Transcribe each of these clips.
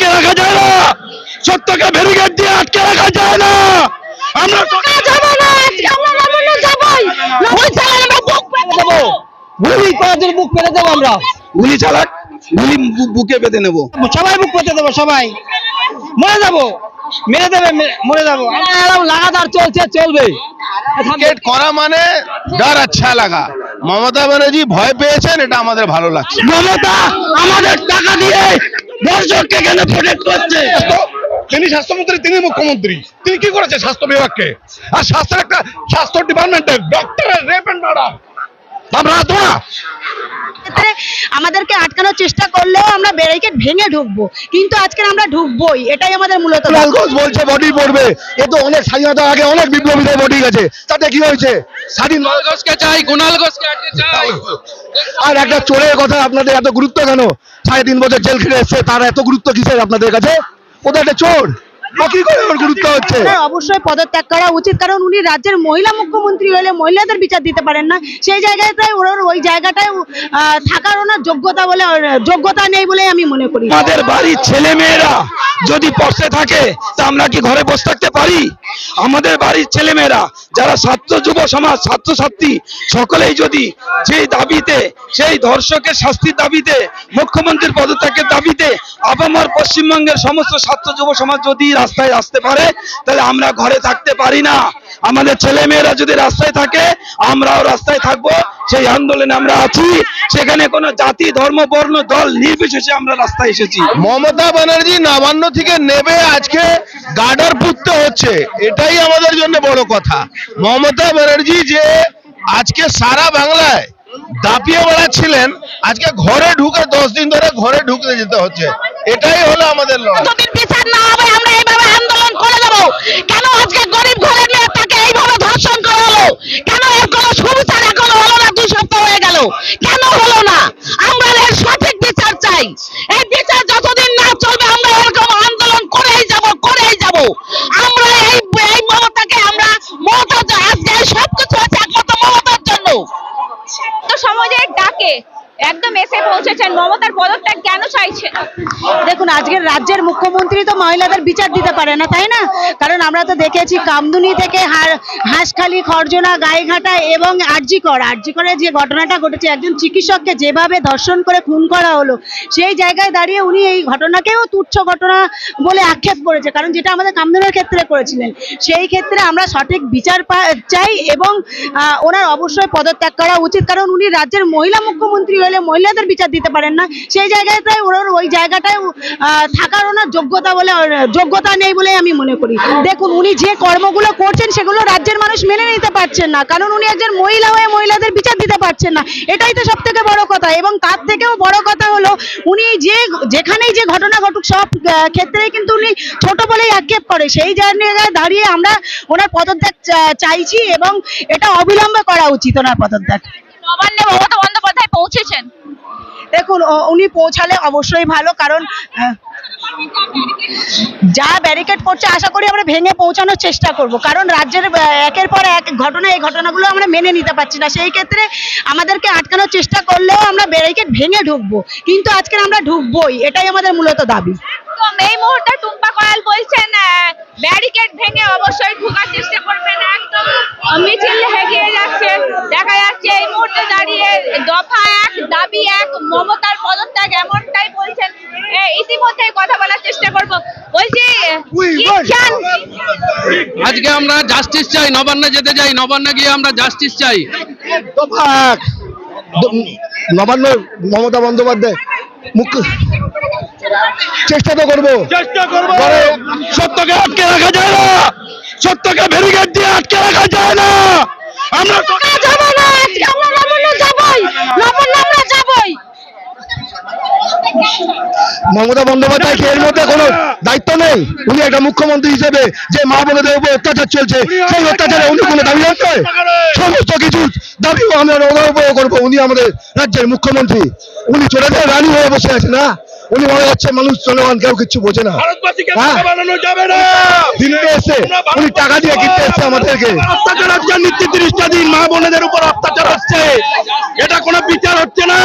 আটকে রাখা যায় না, সত্যকে ব্যারিকেড দিয়ে আটকে রাখা যায় না। আমরা যাব না, আজকে আমরা নবান্ন যাবই, ওই চালান আমরা বুক পেতে দেবো, গুলি করার জন্য বুক পেতে দেবো আমরা, গুলি চালাক, গুলি বুকে পেতে নেব, সবাই বুক পেতে দেবো, সবাই মরে যাবো, মেরে দেবে, মরে যাবো। লাগাতার চলছে, চলবে। টিকেট করা মানে ডর আচ্ছা লাগা। মমতা ব্যানার্জি ভয় পেয়েছেন, এটা আমাদের ভালো লাগছে। মমতা আমাদের টাকা দিয়ে দর্শককে কেন প্রোটেক্ট করছে? তিনি স্বাস্থ্যমন্ত্রী, তিনি মুখ্যমন্ত্রী, তিনি কি করেছে স্বাস্থ্য বিভাগকে? আর স্বাস্থ্য ডিপার্টমেন্টের ডক্টরের রেপ এন্ড মার্ডার আমরা তো না। আমাদেরকে আটকানোর চেষ্টা করলেও আমরা ব্যারিকেড ভেঙে ঢুকবো, কিন্তু আজকে আমরা ঢুকবোই, এটাই আমাদের মূলত। কুণাল ঘোষ বলছে বডি পড়বে, এ তো অনেক স্বাধীনতার আগে অনেক বিপ্লবীদের বডি গেছে, তাতে কি হয়েছে? স্বাধীন ঘোষকে চাই, কুণাল ঘোষকে চাই। আর একটা চোরের কথা আপনাদের এত গুরুত্ব কেন? 3.5 বছর জেল খেটে এসছে, তার এত গুরুত্ব কিসের আপনাদের কাছে? ওদের একটা চোর, কি করে ওর গুরুত্ব হচ্ছে? অবশ্যই পদত্যাগ করা উচিত, কারণ উনি রাজ্যের মহিলা মুখ্যমন্ত্রী হলে মহিলাদের বিচার দিতে পারেন না, সেই জায়গাটায় ওই জায়গাটায় থাকার ওনার যোগ্যতা নেই বলে আমি মনে করি। আমাদের বাড়ির ছেলে মেয়েরা যদি পড়তে থাকে তা আমরা কি ঘরে বসে থাকতে পারি? আমাদের বাড়ির ছেলে মেয়েরা যারা ছাত্র যুব সমাজ, ছাত্রছাত্রী সকলেই যদি যেই দাবিতে, সেই ধর্ষকের শাস্তির দাবিতে, মুখ্যমন্ত্রীর পদত্যাগের দাবিতে আপামর পশ্চিমবঙ্গের সমস্ত ছাত্র যুব সমাজ যদি রাস্তায় আসতে পারে, তাহলে আমরা ঘরে থাকতে পারি না। আমাদের ছেলে মেয়েরা যদি রাস্তায় থাকে, আমরাও রাস্তায় থাকবো। সেই আন্দোলনে আমরা আছি, সেখানে কোনো জাতি, ধর্ম, বর্ণ, দল নির্বিশেষে আমরা রাস্তায় এসেছি। মমতা ব্যানার্জি নবান্ন থেকে নেবে আজকে গার্ডার পুঁততে হচ্ছে, এটাই আমাদের জন্য বড় কথা। মমতা ব্যানার্জি যে আজকে সারা বাংলায় দাপিয়ে বেড়াচ্ছিলেন, আজকে ঘরে ঢুকে 10 দিন ধরে ঘরে ঢুকতে যেতে হচ্ছে, এটাই হলো আমাদের লড়াই। যদি বিচার না হবে আমরা এইভাবে আন্দোলন করে যাব। কেন আজকে গরিব ঘরের মেয়েটাকে এইভাবে ধর্ষণ করা হলো? কেন এর কোনো সুবিচার এখনো হলো না? 2 সপ্তাহ হয়ে গেল, কেন হলো না? আমরা এর সঠিক বিচার চাই। এই বিচার যতদিন না চলবে আমরা এরকম আন্দোলন করেই যাব। আমরা এই মমতাকে আমরা আজকে সবকিছু আছে একমাত্র মমতার জন্য। তো সমাজের ডাকে একদম এসে পৌঁছেছেন, মমতার পদত্যাগ কেন চাইছেন? দেখুন, আজকের রাজ্যের মুখ্যমন্ত্রী তো মহিলাদের বিচার দিতে পারে না, তাই না? কারণ আমরা তো দেখেছি কামদুনি থেকে হাঁসখালি, খরজনা, গাইঘাটা এবং আরজিকরে যে ঘটনাটা ঘটেছে, একজন চিকিৎসককে যেভাবে ধর্ষণ করে খুন করা হলো, সেই জায়গায় দাঁড়িয়ে উনি এই ঘটনাকেও তুচ্ছ ঘটনা বলে আক্ষেপ করেছে, কারণ যেটা আমাদের কামদুনির ক্ষেত্রে করেছিলেন। সেই ক্ষেত্রে আমরা সঠিক বিচার চাই এবং ওনার অবশ্যই পদত্যাগ করা উচিত, কারণ উনি রাজ্যের মহিলা মুখ্যমন্ত্রী হলে মহিলাদের বিচার দিতে পারেন না, সেই জায়গাটায় ওই জায়গাটায় থাকার ওনার যোগ্যতা নেই বলে আমি মনে করি। দেখুন, উনি যে কর্মগুলো করছেন সেগুলো রাজ্যের মানুষ মেনে নিতে পারছেন না, কারণ উনি একজন মহিলা হয়ে মহিলাদের বিচার দিতে পারছেন না, এটাই তো সব থেকে বড় কথা। এবং তার থেকেও বড় কথা হলো উনি যেখানেই যে ঘটনা ঘটুক সব ক্ষেত্রেই কিন্তু উনি ছোট বলেই আক্ষেপ করে, সেই জায়গায় দাঁড়িয়ে আমরা ওনার পদত্যাগ চাইছি এবং এটা অবিলম্বে করা উচিত ওনার পদত্যাগ। নবান্নে মমতা বন্দ্যোপাধ্যায় পৌঁছেছেন, দেখুন উনি পৌঁছালে অবশ্যই ভালো, কারণ যা ব্যারিকেড করছে আশা করি আমরা ভেঙে পৌঁছানোর চেষ্টা করব, কারণ রাজ্যের একের পর এক ঘটনা, এই ঘটনাগুলো আমরা মেনে নিতে পারছি না। সেই ক্ষেত্রে আমাদেরকে আটকানোর চেষ্টা করলেও আমরা ব্যারিকেড ভেঙে ঢুকবো, কিন্তু আজকে আমরা ঢুকবোই, এটাই আমাদের মূলত দাবি। তো এই মুহূর্তে টুম্পা কয়াল বলছেন ব্যারিকেড ভেঙে অবশ্যই ঢোকার চেষ্টা করবেন, একদম মিছিল এগিয়ে যাচ্ছে, দেখা যাচ্ছে এই মুহূর্তে দাঁড়িয়ে দফা 1 দাবি 1 মমতার পদত্যাগ, এমনটাই বলছেন। ইতিমধ্যে কথা বলার চেষ্টা করব, বলছি আজকে আমরা জাস্টিস চাই, নবান্নে যেতে চাই, নবান্নে গিয়ে আমরা জাস্টিস চাই। নবান্ন মমতা বন্দ্যোপাধ্যায় চেষ্টা তো করবো, সত্যকে আটকে রাখা যায় না, সত্যকে ব্যারিকেড দিয়ে আটকে রাখা যায় না। আমরা যাব না, আজকে আমরা নবান্ন যাবই, আমরা যাবই। মমতা বন্দ্যোপাধ্যায় এর মধ্যে কোনো দায়িত্ব নেই? উনি একটা মুখ্যমন্ত্রী হিসেবে যে মা বোনদের উপর অত্যাচার চলছে, সেই অত্যাচারে উনি কোনো দাবি রাখছে? সমস্ত কিছু দাবিও আমরা ওনার উপর করবো। উনি আমাদের রাজ্যের মুখ্যমন্ত্রী, উনি চলে যায় রানী হয়ে বসে আছে না? উনি মনে হচ্ছে মানুষ, জনগণ কেউ কিচ্ছু বোঝে না। দিনে এসে উনি টাকা দিয়ে কিনতে এসছে আমাদেরকে। অত্যাচার হচ্ছে, নিত্য 30টা দিন মা বোনেদের উপর অত্যাচার হচ্ছে, এটা কোনো বিচার হচ্ছে না,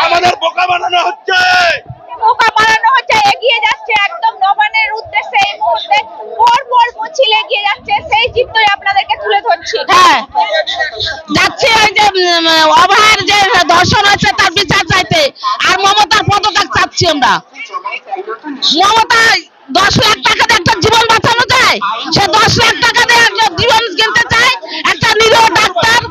আমাদের বোকা বানানো হচ্ছে। এগিয়ে মমতা 10 লাখ টাকা দিয়ে একটা জীবন বাঁচানো যায়? সে 10 লাখ টাকা দিয়ে একটা জীবন কিনতে চায়। একটা নিরীহ ডাক্তার,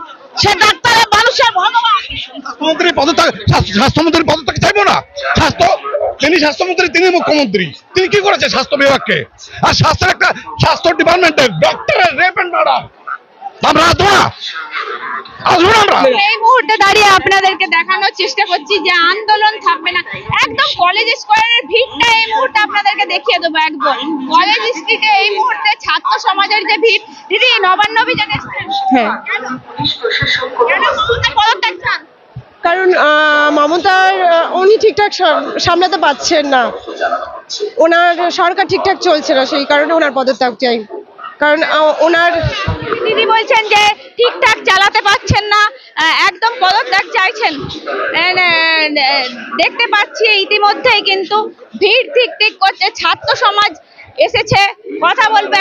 সে ডাক্তারের মানুষের ভগবান। স্বাস্থ্যমন্ত্রীর পদত্যাগ, স্বাস্থ্যমন্ত্রীর পদত্যাগ চাইবো না। তিনি স্বাস্থ্যমন্ত্রী, তিনি মুখ্যমন্ত্রী, তিনি কি করেছে স্বাস্থ্য বিভাগকে? আর স্বাস্থ্য ডিপার্টমেন্টের ডক্টরের রেপ এন্ড মার্ডার আমরা আসবো না আমরা। এই মুহূর্তে দাঁড়িয়ে আপনাদেরকে দেখানোর চেষ্টা করছি যে আন্দোলন থাকবে না। একদম কলেজ স্কোয়ারের ভিড়টা এই মুহূর্তে আপনাদেরকে দেখিয়ে দেবো। একদম কলেজ স্ট্রিটে এই মুহূর্তে ছাত্র সমাজের যে ভিড়। দিদি, নবান্ন অভিযান এসেছেন? হ্যাঁ, কেন মমতা পদত্যাগ চান? কারণ মমতার উনি ঠিকঠাক সামলাতে পারছেন না, ওনার সরকার ঠিকঠাক চলছে না, সেই কারণে ওনার পদত্যাগ চাই। কারণ ওনার দিদি বলছেন যে ঠিকঠাক চালাতে পারছেন না, একদম পদত্যাগ চাইছেন। দেখতে পাচ্ছি ইতিমধ্যেই কিন্তু ভিড় ঠিক ঠিক করছে, ছাত্র সমাজ এসেছে, কথা বলবে।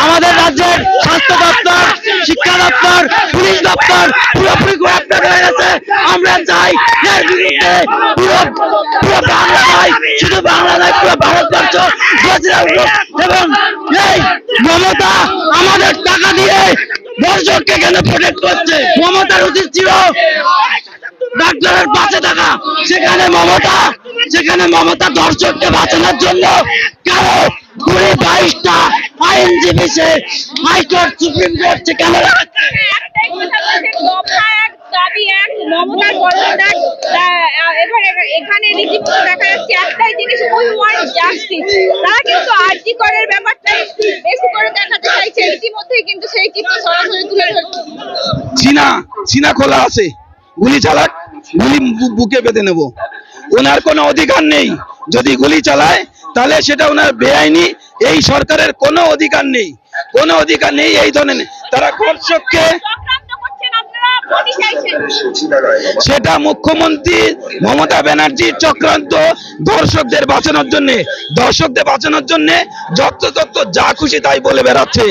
আমাদের রাজ্যের স্বাস্থ্য দপ্তর, শিক্ষা দপ্তর, পুলিশ দপ্তর পুরোপুরি গ্রেপ্তার হয়ে গেছে। আমরা চাই এর বিরুদ্ধে পুরো বাংলা নয়, শুধু বাংলা নয়, পুরো ভারতবর্ষ এবং এই মমতা আমাদের টাকা দিয়ে দর্শককে কেন প্রোটেক্ট করছে? মমতার উচিত ছিল ডাক্তারের পাশে থাকা। সেখানে মমতা দর্শককে বাঁচানোর জন্য কেন 22টা আইনজীবী সে হাইকোর্ট, সুপ্রিম কোর্ট সেখানে একটাই কথা বলছেন, দফা এক, দাবি এক, মমতার পদত্যাগ। এবার এখানে রীতিমতো দেখা যাচ্ছে একটাই জিনিস, উই ওয়ান্ট জাস্টিস। তারা কিন্তু আরজি করের ব্যাপারটা বেশি করে দেখাতে চাইছে। ইতিমধ্যেই কিন্তু সেই চিত্র সরাসরি তুলে ধরছে। সিনা খোলা আছে, গুলি চালাক, গুলি বুকে বেঁধে নেব। ওনার কোনো অধিকার নেই। যদি গুলি চালায় তাহলে সেটা ওনার বেআইনি। এই সরকারের কোনো অধিকার নেই, এই ধরনের। তারা দর্শককে চক্রান্ত করছেন, আপনারা বডি চাইছেন। সেটা মুখ্যমন্ত্রী মমতা ব্যানার্জির চক্রান্ত। দর্শকদের বাঁচানোর জন্য যত যা খুশি তাই বলে বেড়াচ্ছে।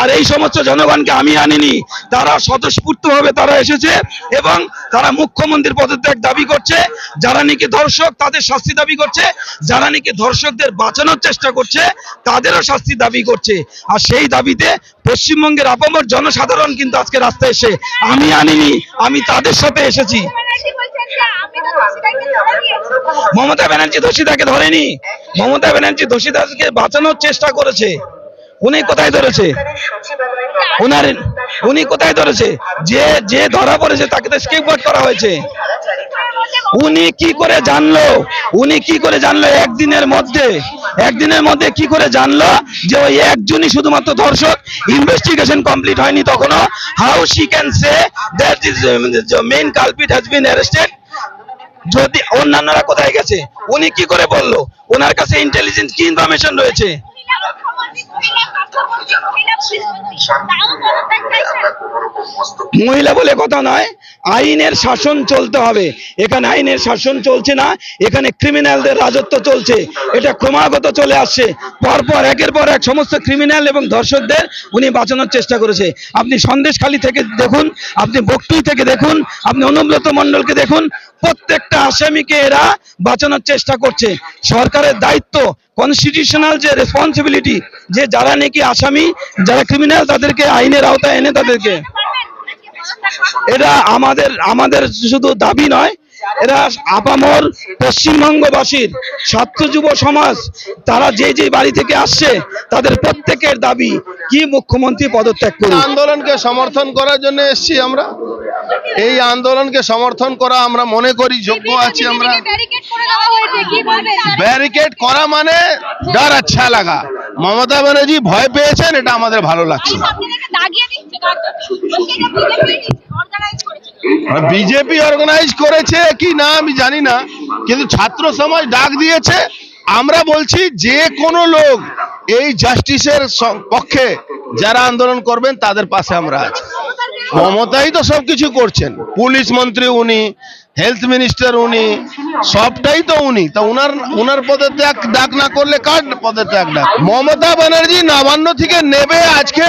আর এই সমস্ত জনগণকে আমি আনিনি, তারা স্বতঃস্ফূর্তভাবে তারা এসেছে এবং তারা মুখ্যমন্ত্রীর পদত্যাগ দাবি করছে। যারা নাকি ধর্ষক তাদের শাস্তি দাবি করছে, যারা নাকি ধর্ষকদের বাঁচানোর চেষ্টা করছে তাদেরও শাস্তি দাবি করছে। আর সেই দাবিতে পশ্চিমবঙ্গের আপামর জনসাধারণ কিন্তু আজকে রাস্তায় এসে, আমি আনিনি, আমি তাদের সাথে এসেছি। ব্যানার্জি বলছেন যে আমি তো দোষীদেরকে ধরে নিয়েছি। মমতা ব্যানার্জি দোষীটাকে ধরেনি, মমতা ব্যানার্জি দোষীটাকে বাঁচানোর চেষ্টা করেছে। উনি কোথায় ধরেছে? উনি কোথায় ধরেছে? যে ধরা পড়েছে তাকে তো স্কেপগট করা হয়েছে। উনি কি করে জানলো একদিনের মধ্যে কি করে জানলো যে ওই একজনই শুধুমাত্র ধর্ষক? ইনভেস্টিগেশন কমপ্লিট হয়নি তখনও। How she can say that is main culprit has been arrested? যদি অন্যান্যরা কোথায় গেছে? উনি কি করে বললো? ওনার কাছে ইন্টেলিজেন্স কি ইনফরমেশন রয়েছে? মহিলা বলে কথা নয়, আইনের শাসন চলতে হবে। এখানে আইনের শাসন চলছে না, এখানে ক্রিমিনালদের রাজত্ব চলছে। এটা ক্রমাগত চলে আসছে। পরপর একের পর এক সমস্ত ক্রিমিনাল এবং ধর্ষকদের উনি বাঁচানোর চেষ্টা করেছে। আপনি সন্দেশখালী থেকে দেখুন, আপনি বকটুই থেকে দেখুন, আপনি অনুব্রত মণ্ডলকে দেখুন, প্রত্যেকটা আসামিকে এরা বাঁচানোর চেষ্টা করছে। সরকারের দায়িত্ব, কনস্টিটিউশনাল যে রেসপন্সিবিলিটি, যে যারা নাকি আসামি, যারা ক্রিমিনাল তাদেরকে আইনের আওতায় এনে তাদেরকে, এটা আমাদের শুধু দাবি নয়, এরা আপামর পশ্চিমবঙ্গবাসীর ছাত্র যুব সমাজ, তারা যে বাড়ি থেকে আসছে তাদের প্রত্যেকের দাবি কি মুখ্যমন্ত্রী পদত্যাগ করুন। আন্দোলনকে সমর্থন করার জন্য এসেছি আমরা। এই আন্দোলনকে সমর্থন করা আমরা মনে করি যোগ্য আছি আমরা। ব্যারিকেড করা মানে ডর আচ্ছা লাগা। মমতা ব্যানার্জি ভয় পেয়েছেন, এটা আমাদের ভালো লাগছে। বিজেপি অর্গানাইজ করেছে কি না আমি জানি না, কিন্তু ছাত্র সমাজ ডাক দিয়েছে। আমরা বলছি যে কোনো লোক এই জাস্টিসের পক্ষে যারা আন্দোলন করবেন তাদের পাশে আমরা আছি। মমতাই তো সবকিছু করছেন, পুলিশ মন্ত্রী উনি, হেলথ মিনিস্টার উনি, সবটাই তো উনি। তা উনার পদত্যাগ ডাক না করলে কার পদত্যাগ ডাক? মমতা ব্যানার্জি নবান্ন থেকে নেবে আজকে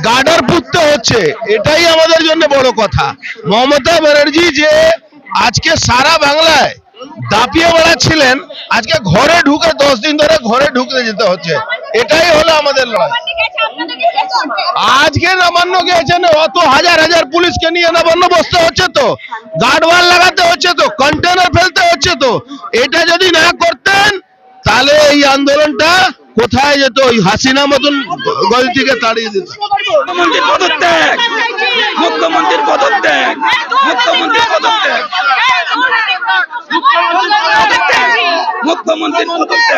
গার্ডার পুততে হচ্ছে, এটাই আমাদের জন্য বড় কথা। মমতা ব্যানার্জি যে আজকে সারা বাংলায় দাপিয়ে বেড়াচ্ছিলেন, আজকে ঘরে ঢুকে 10 দিন ধরে ঘরে ঢুকতে যেতে হচ্ছে। এটাই হলো আমাদের লড়াই। আজকে নবান্ন গিয়েছেন, অত হাজার হাজার পুলিশকে নিয়ে নবান্ন বসতে হচ্ছে, তো গার্ডওয়াল লাগাতে হচ্ছে, তো কন্টেনার ফেলতে হচ্ছে। তো এটা যদি না করতেন তাহলে এই আন্দোলনটা কোথায় যেত? ওই হাসিনা মতন গলি থেকে তাড়িয়ে দিত। মুখ্যমন্ত্রীর পদত্যাগ, মুখ্যমন্ত্রীর পদত্যাগ, মুখ্যমন্ত্রীর পদত্যাগ, মুখ্যমন্ত্রীর পদত্যাগ।